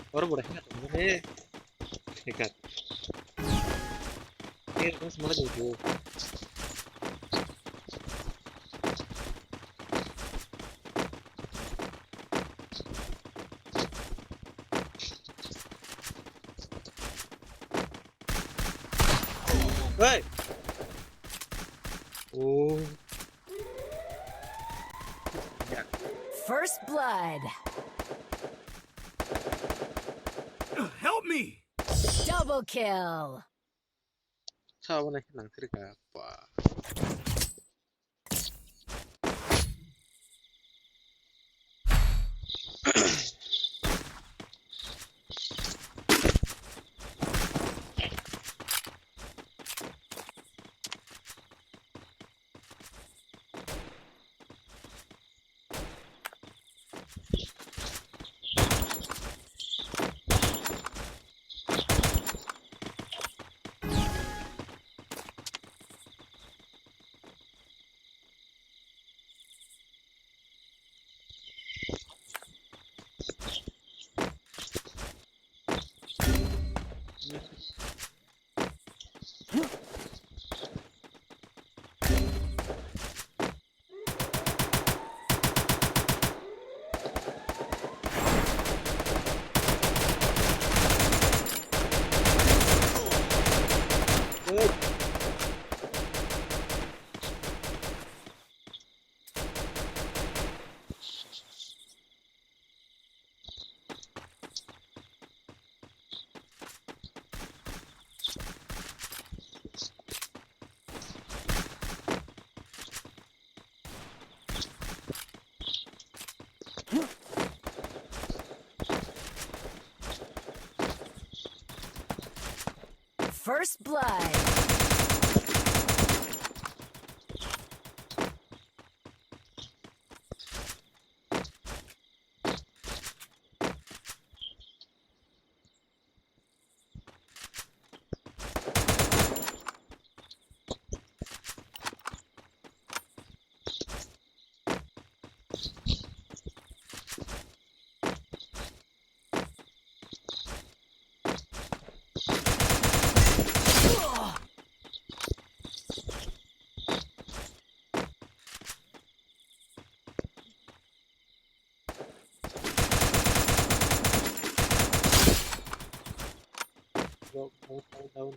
Orang boleh hekat temen hekat. Ini kan semua jauh. Hei. Oh. First blood. Help me! Double kill. Sao này nang terika apa? First blood. Down.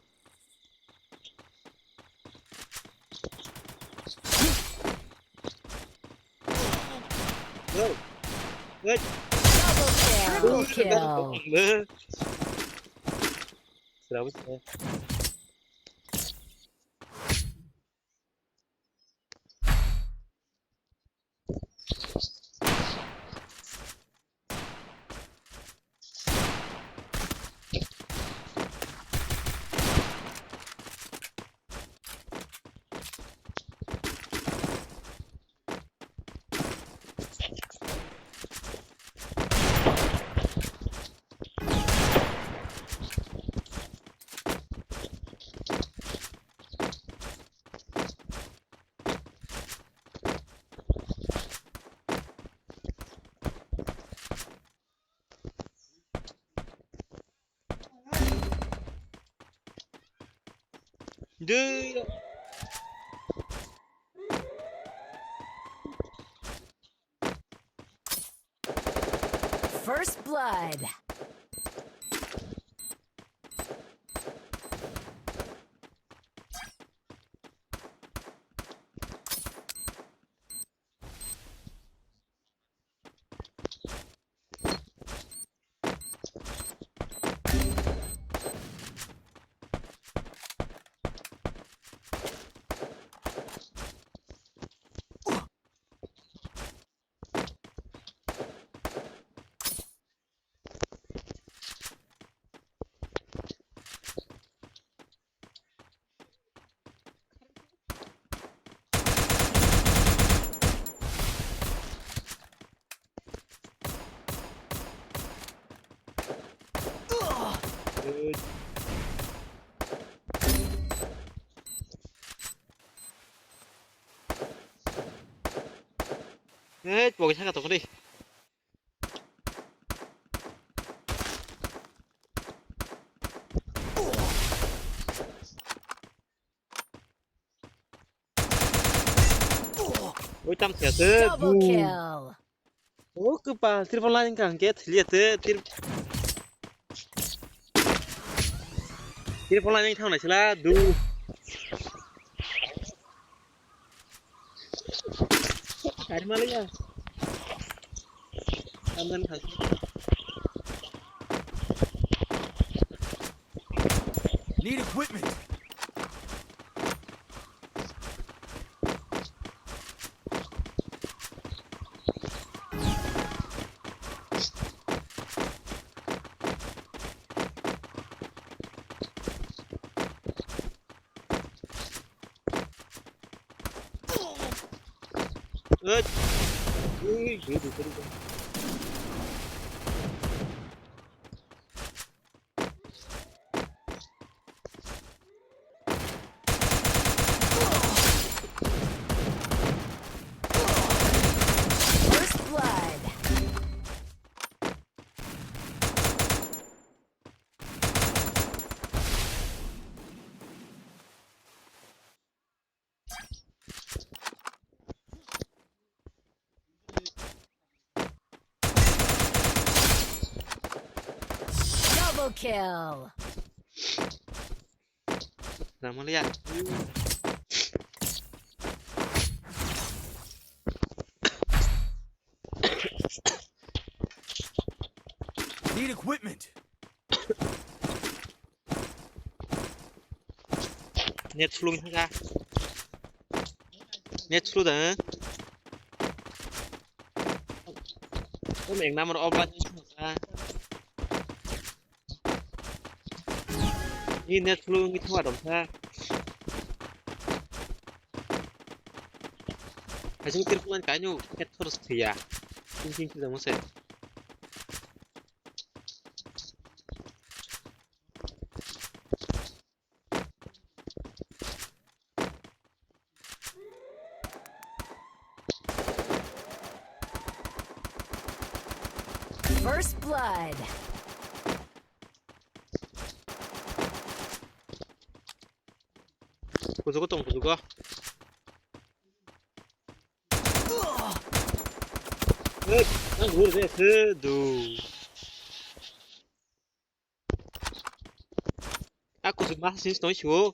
Good. Double kill. Berapa sih? Dude. First blood. Good. Hết, bỏ cái xác cả tổng đi. 땀 튀어 드 Double 두 kill. 그빠 트리플라니까 게 틀려 드 트리플라니 탕나 실라 두 가지 말이야 한번 가지 Need equipment. 그래도 First blood. Double kill. làm 말이야 Need equipment. net luôn ra net luôn đó có miệng năm rồi ba ra đi net luôn cái hoạt động ra phải chứng kiến công cái nhu net thôi thì à chính chính là muốn sẽ First blood. 고소고 똥 고소고 난 모르겠어 그도 아 고소 맛있어 너무 쉬워